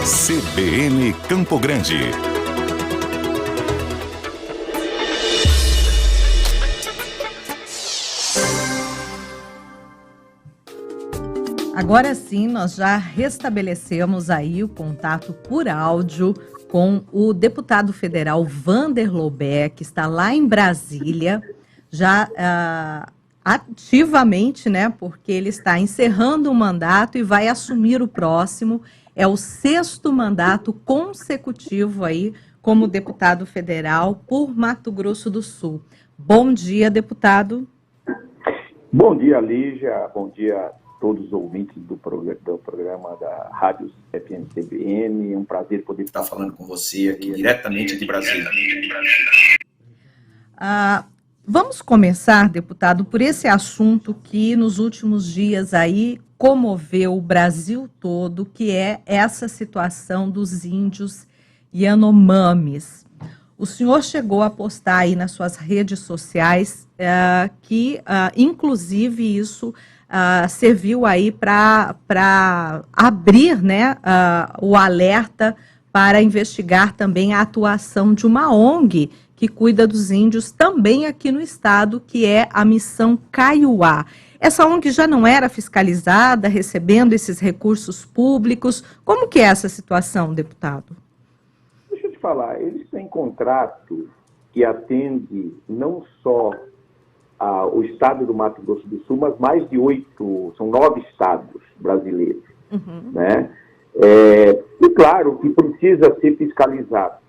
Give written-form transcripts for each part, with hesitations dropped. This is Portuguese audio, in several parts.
CBN Campo Grande. Agora sim, nós já restabelecemos aí o contato por áudio com o deputado federal Vander Lobé, que está lá em Brasília, já ativamente, né, porque ele está encerrando um mandato e vai assumir o próximo. É o 6º mandato consecutivo aí como deputado federal por Mato Grosso do Sul. Bom dia, deputado. Bom dia, Lígia. Bom dia a todos os ouvintes do programa da Rádio FM CBN. É um prazer poder estar falando com você aqui diretamente de Brasília. Vamos começar, deputado, por esse assunto que nos últimos dias aí comoveu o Brasil todo, que é essa situação dos índios Yanomamis. O senhor chegou a postar aí nas suas redes sociais que, inclusive, isso serviu aí para abrir, né, o alerta para investigar também a atuação de uma ONG que cuida dos índios também aqui no estado, que é a Missão Kaiowá. Essa ONG já não era fiscalizada, recebendo esses recursos públicos. Como que é essa situação, deputado? Deixa eu te falar, eles têm contrato que atende não só o estado do Mato Grosso do Sul, mas mais de 9 estados brasileiros, né? E claro que precisa ser fiscalizado,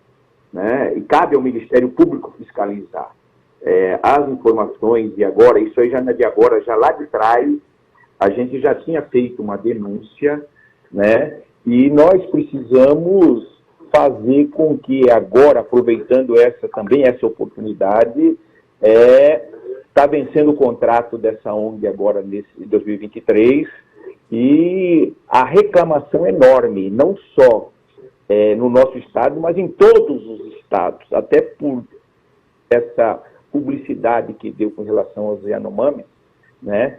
né? E cabe ao Ministério Público fiscalizar as informações. E agora, isso aí já não é de agora, já lá de trás, a gente já tinha feito uma denúncia, né? E nós precisamos fazer com que agora, aproveitando essa oportunidade, está vencendo o contrato dessa ONG agora nesse 2023, e a reclamação é enorme, não só no nosso estado, mas em todos os estados, até por essa publicidade que deu com relação aos Yanomamis, né?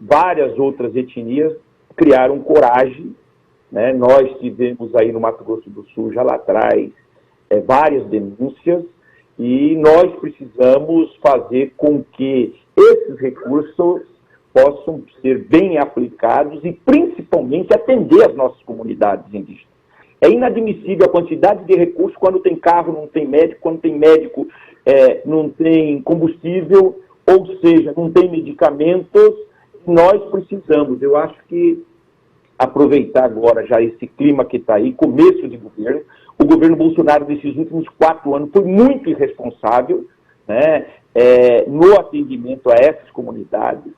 Várias outras etnias criaram coragem, né? Nós tivemos aí no Mato Grosso do Sul, já lá atrás, várias denúncias, e nós precisamos fazer com que esses recursos possam ser bem aplicados e, principalmente, atender as nossas comunidades indígenas. É inadmissível a quantidade de recursos quando tem carro, não tem médico, quando tem médico, não tem combustível, ou seja, não tem medicamentos. Nós precisamos, eu acho que, aproveitar agora já esse clima que está aí, começo de governo. O governo Bolsonaro, nesses últimos 4 anos, foi muito irresponsável, né, no atendimento a essas comunidades.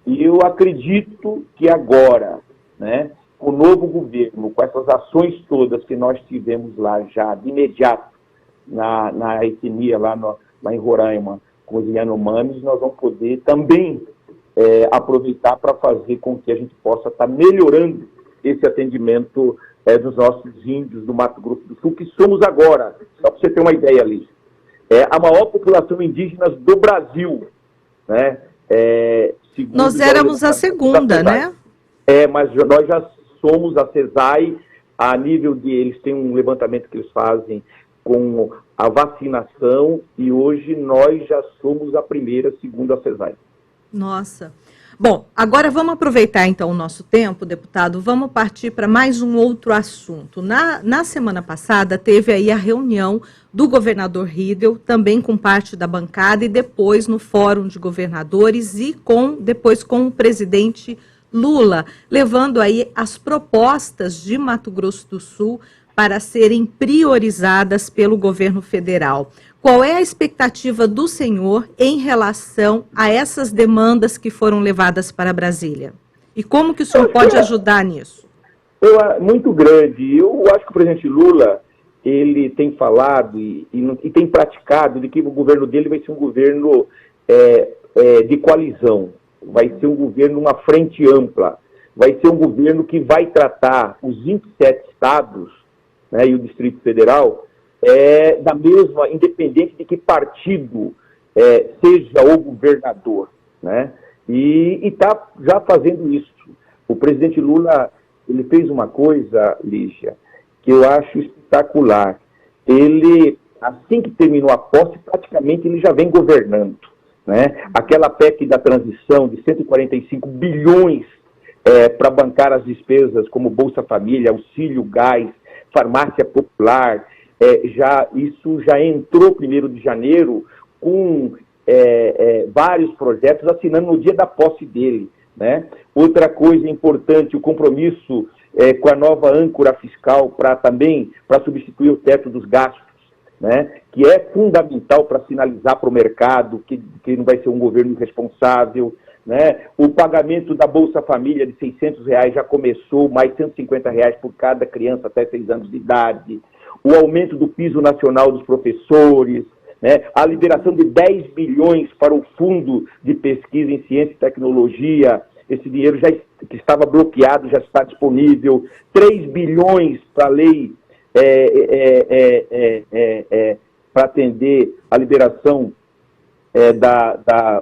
E eu acredito que agora, né, o novo governo, com essas ações todas que nós tivemos lá já de imediato, na etnia lá em Roraima, com os Yanomamis, nós vamos poder também aproveitar para fazer com que a gente possa estar melhorando esse atendimento dos nossos índios do Mato Grosso do Sul, que somos agora, só para você ter uma ideia, Liz, a maior população indígena do Brasil, né? Nós éramos a segunda, né? Mas nós já somos a CESAI, a nível de... Eles têm um levantamento que eles fazem com a vacinação, e hoje nós já somos a primeira, segundo a CESAI. Nossa. Bom, agora vamos aproveitar então o nosso tempo, deputado, vamos partir para mais um outro assunto. Na semana passada teve aí a reunião do governador Riedel, também com parte da bancada, e depois no Fórum de Governadores e depois com o presidente Lula, levando aí as propostas de Mato Grosso do Sul para serem priorizadas pelo governo federal. Qual é a expectativa do senhor em relação a essas demandas que foram levadas para Brasília? E como que o senhor pode ajudar nisso? Muito grande. Eu acho que o presidente Lula, ele tem falado e tem praticado de que o governo dele vai ser um governo de coalizão, vai ser um governo, uma frente ampla, vai ser um governo que vai tratar os 27 estados, né, e o Distrito Federal da mesma, independente de que partido seja o governador, né? E está já fazendo isso. O presidente Lula ele fez uma coisa, Lígia, que eu acho espetacular. Ele, assim que terminou a posse, praticamente ele já vem governando, né? Aquela PEC da transição de 145 bilhões para bancar as despesas como Bolsa Família, Auxílio Gás, Farmácia Popular, isso já entrou 1º de janeiro com vários projetos assinando no dia da posse dele, né? Outra coisa importante, o compromisso com a nova âncora fiscal para substituir o teto dos gastos, né? Que é fundamental para sinalizar para o mercado que não vai ser um governo irresponsável, né? O pagamento da Bolsa Família de R$600 já começou, mais R$150 por cada criança até 6 anos de idade, o aumento do piso nacional dos professores, né? A liberação de 10 bilhões para o Fundo de Pesquisa em Ciência e Tecnologia, esse dinheiro que estava bloqueado já está disponível, 3 bilhões para a lei para atender a liberação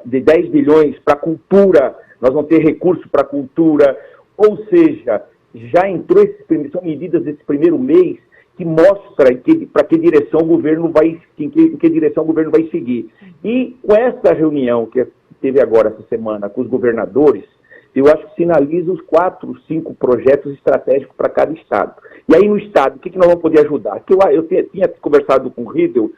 de 10 bilhões para a cultura, nós vamos ter recurso para a cultura, ou seja, já entrou, são medidas desse primeiro mês que mostra para que direção o governo vai seguir. E com essa reunião que teve agora essa semana com os governadores, eu acho que sinaliza os 4, 5 projetos estratégicos para cada estado. E aí no estado, o que nós vamos poder ajudar? Eu tinha conversado com o Riedel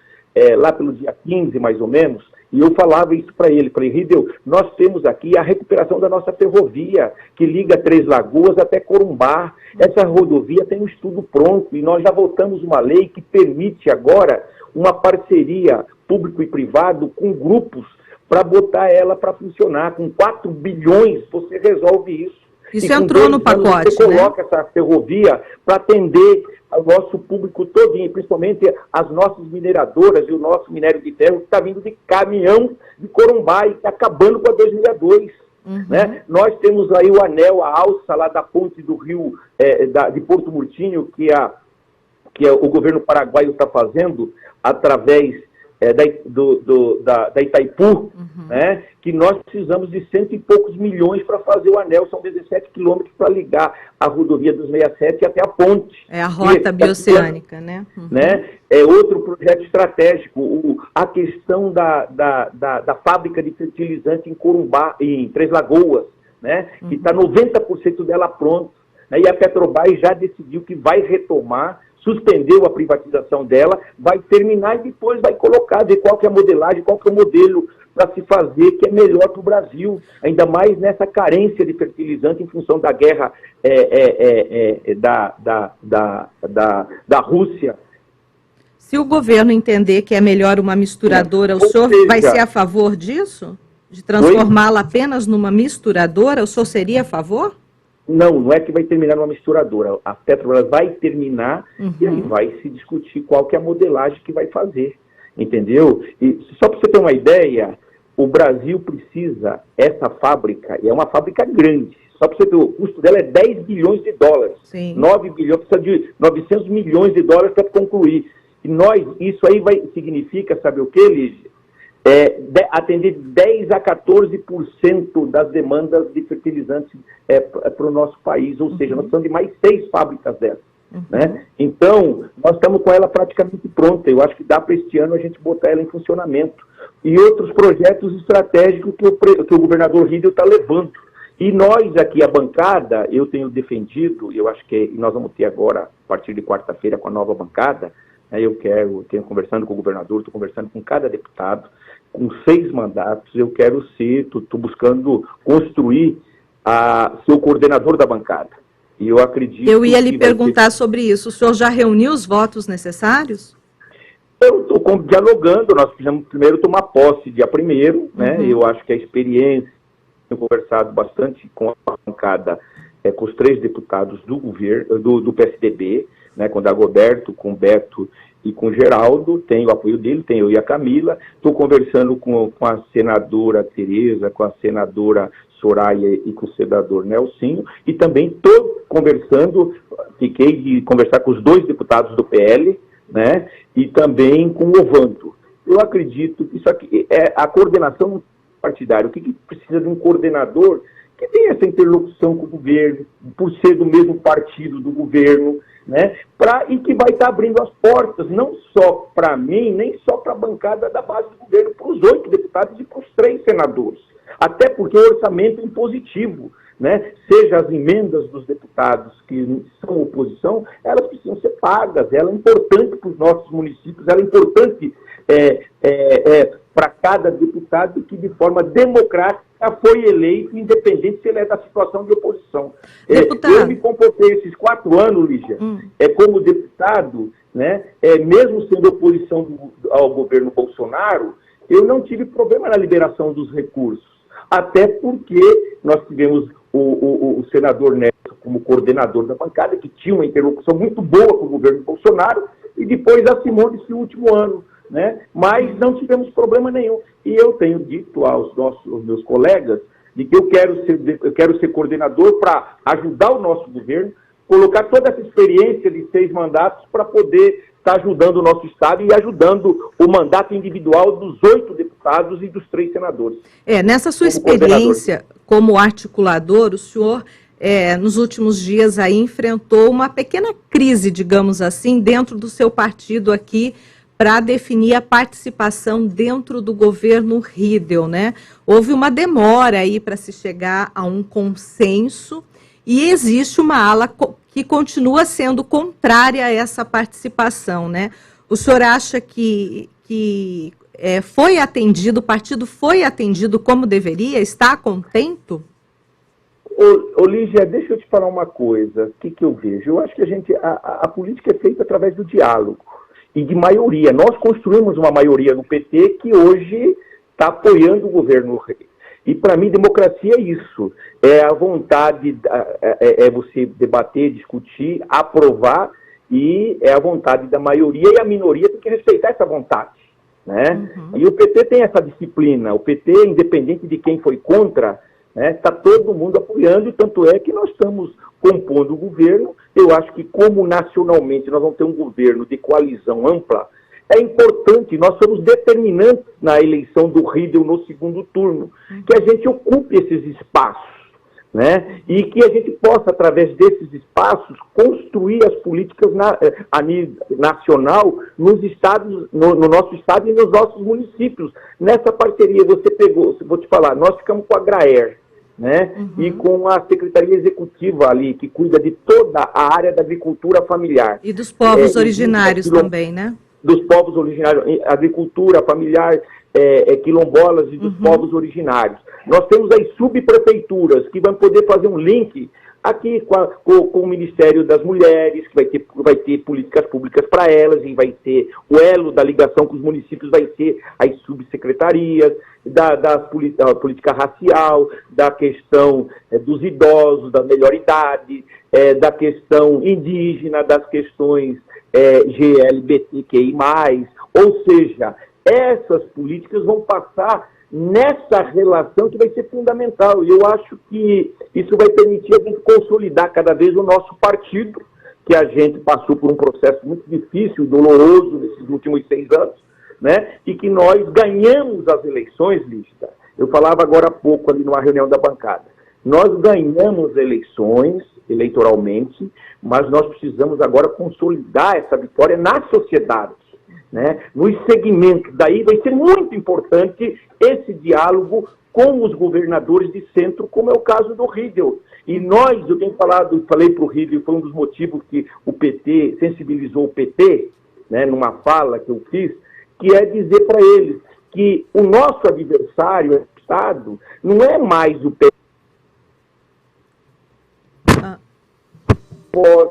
lá pelo dia 15, mais ou menos, e eu falava isso para ele. Falei, Riedel, nós temos aqui a recuperação da nossa ferrovia, que liga Três Lagoas até Corumbá. Essa rodovia tem um estudo pronto, e nós já votamos uma lei que permite agora uma parceria público e privado com grupos para botar ela para funcionar. Com 4 bilhões você resolve isso. Isso entrou no pacote, você coloca essa ferrovia para atender ao nosso público todinho, principalmente as nossas mineradoras e o nosso minério de ferro que está vindo de caminhão de Corumbá e está acabando com a 262. Né? Nós temos aí o anel, a alça lá da ponte do rio, de Porto Murtinho, que o governo paraguaio está fazendo através da Itaipu, né? Que nós precisamos de 100 e poucos milhões para fazer o anel, são 17 quilômetros para ligar a rodovia dos 67 até a ponte. É a rota bioceânica, né? Né? É outro projeto estratégico, a questão da fábrica de fertilizante em Corumbá, em Três Lagoas, né? Que está 90% dela pronta, né? E a Petrobras já decidiu que vai retomar, suspendeu a privatização dela, vai terminar e depois vai colocar, ver qual que é a modelagem, qual que é o modelo para se fazer que é melhor para o Brasil, ainda mais nessa carência de fertilizante em função da guerra da Rússia. Se o governo entender que é melhor uma misturadora, o senhor vai ser a favor disso? De transformá-la apenas numa misturadora? O senhor seria a favor? Não é que vai terminar numa misturadora. A Petrobras vai terminar e aí vai se discutir qual que é a modelagem que vai fazer, entendeu? E só para você ter uma ideia, o Brasil precisa, essa fábrica, e é uma fábrica grande, só para você ter, o custo dela é 10 bilhões de dólares. Sim. 9 bilhões, precisa de 900 milhões de dólares para concluir. E isso aí significa, sabe o que, Lígia? Atender 10 a 14% das demandas de fertilizantes para o nosso país, ou seja, nós precisamos de mais 6 fábricas dessas. Né? Então, nós estamos com ela praticamente pronta. Eu acho que dá para este ano a gente botar ela em funcionamento. E outros projetos estratégicos que o governador Riedel está levando. E nós aqui, a bancada, eu tenho defendido, eu acho que nós vamos ter agora, a partir de quarta-feira, com a nova bancada, eu tenho conversando com o governador, estou conversando com cada deputado, com 6 mandatos, eu quero estou buscando construir ser o coordenador da bancada. E eu acredito... Eu ia lhe perguntar sobre isso. O senhor já reuniu os votos necessários? Eu estou dialogando, nós precisamos primeiro tomar posse dia 1º, né? Eu acho que a experiência, tenho conversado bastante com a bancada, com os 3 deputados do governo, do PSDB, né, com o Dagoberto, com o Beto e com o Geraldo, tenho o apoio dele, tenho eu e a Camila, estou conversando com a senadora Tereza, com a senadora Soraya e com o senador Nelsinho, e também estou conversando, fiquei de conversar com os 2 deputados do PL, né, e também com o Ovanto. Eu acredito que isso aqui é a coordenação partidária. O que precisa de um coordenador que tem essa interlocução com o governo, por ser do mesmo partido do governo, né? E que vai estar abrindo as portas, não só para mim, nem só para a bancada da base do governo, para os 8 deputados e para os 3 senadores. Até porque o orçamento é impositivo, né? Seja as emendas dos deputados que são oposição, elas precisam ser pagas, ela é importante para os nossos municípios, ela é importante para cada deputado que de forma democrática foi eleito, independente se ele é da situação de oposição. Eu me comportei esses 4 anos, Lígia, como deputado, né? Mesmo sendo oposição ao governo Bolsonaro, eu não tive problema na liberação dos recursos, até porque nós tivemos o senador Neto como coordenador da bancada, que tinha uma interlocução muito boa com o governo Bolsonaro, e depois a Simone esse último ano, né? Mas não tivemos problema nenhum. E eu tenho dito aos meus colegas de que eu quero ser coordenador para ajudar o nosso governo, colocar toda essa experiência de 6 mandatos para poder estar ajudando o nosso Estado e ajudando o mandato individual dos 8 deputados e dos 3 senadores. Nessa sua experiência como articulador, o senhor, nos últimos dias, aí enfrentou uma pequena crise, digamos assim, dentro do seu partido aqui, para definir a participação dentro do governo Riedel, né? Houve uma demora aí para se chegar a um consenso e existe uma ala que continua sendo contrária a essa participação, né? O senhor acha que foi atendido, o partido foi atendido como deveria? Está contento? Lígia, deixa eu te falar uma coisa. O que eu vejo? Eu acho que a política é feita através do diálogo e de maioria. Nós construímos uma maioria no PT que hoje está apoiando o governo Rei. E para mim, democracia é isso. É a vontade, é você debater, discutir, aprovar, e é a vontade da maioria, e a minoria tem que respeitar essa vontade, né? E o PT tem essa disciplina. O PT, independente de quem foi contra, está todo mundo apoiando, e tanto é que nós estamos compondo o governo. Eu acho que, como nacionalmente nós vamos ter um governo de coalizão ampla, é importante, nós somos determinantes na eleição do Riedel no segundo turno, que a gente ocupe esses espaços, né? E que a gente possa, através desses espaços, construir as políticas a nível nacional nos estados, no nosso estado e nos nossos municípios. Nessa parceria, vou te falar, nós ficamos com a Graer, né? E com a Secretaria Executiva ali, que cuida de toda a área da agricultura familiar. E dos povos originários também, né? Dos povos originários, agricultura familiar, quilombolas e dos povos originários. Nós temos as subprefeituras, que vão poder fazer um link aqui com o Ministério das Mulheres, que vai ter políticas públicas para elas, e vai ter o elo da ligação com os municípios, vai ser as subsecretarias, da política racial, da questão dos idosos, da melhor idade, da questão indígena, das questões GLBTQI+, ou seja, essas políticas vão passar nessa relação que vai ser fundamental. E eu acho que isso vai permitir a gente consolidar cada vez o nosso partido, que a gente passou por um processo muito difícil, doloroso, nesses últimos 6 anos, né? E que nós ganhamos as eleições, Lígia. Eu falava agora há pouco ali numa reunião da bancada. Nós ganhamos eleições eleitoralmente, mas nós precisamos agora consolidar essa vitória na sociedade, né? Nos segmentos. Daí vai ser muito importante esse diálogo com os governadores de centro, como é o caso do Riedel. E eu falei para o Riedel, foi um dos motivos que o PT sensibilizou o PT, né, numa fala que eu fiz, que é dizer para eles que o nosso adversário, o Estado, não é mais o PT.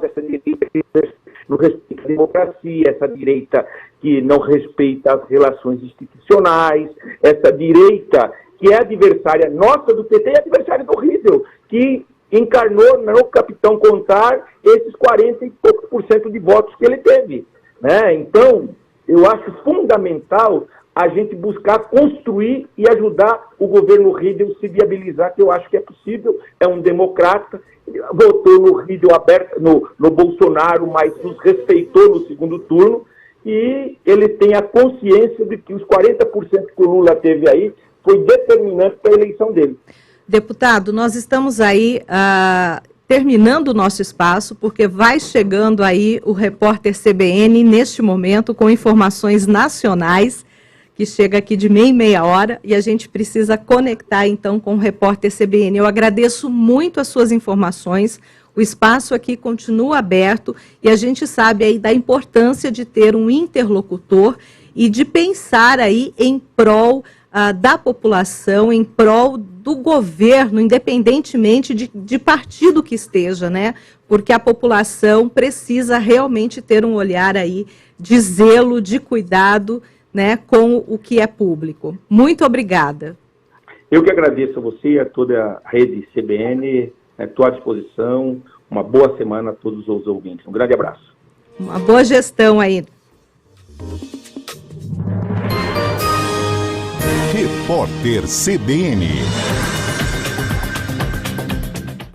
Essa direita que não respeita a democracia, essa direita que não respeita as relações institucionais, essa direita que é adversária nossa do PT e adversária do Riedel, que encarnou no Capitão Contar esses 40 e poucos % de votos que ele teve, né? Então, eu acho fundamental a gente buscar construir e ajudar o governo Riedel se viabilizar, que eu acho que é possível. É um democrata, votou no Riedel aberto, no Bolsonaro, mas nos respeitou no segundo turno, e ele tem a consciência de que os 40% que o Lula teve aí foi determinante para a eleição dele. Deputado, nós estamos aí terminando o nosso espaço, porque vai chegando aí o repórter CBN neste momento com informações nacionais, que chega aqui de meia em meia hora, e a gente precisa conectar então com o repórter CBN. Eu agradeço muito as suas informações, o espaço aqui continua aberto e a gente sabe aí da importância de ter um interlocutor e de pensar aí em prol da população, em prol do governo, independentemente de partido que esteja, né? Porque a população precisa realmente ter um olhar aí de zelo, de cuidado, né, com o que é público. Muito obrigada. Eu que agradeço a você e a toda a rede CBN, estou à disposição. Uma boa semana a todos os ouvintes. Um grande abraço. Uma boa gestão aí. Repórter CBN.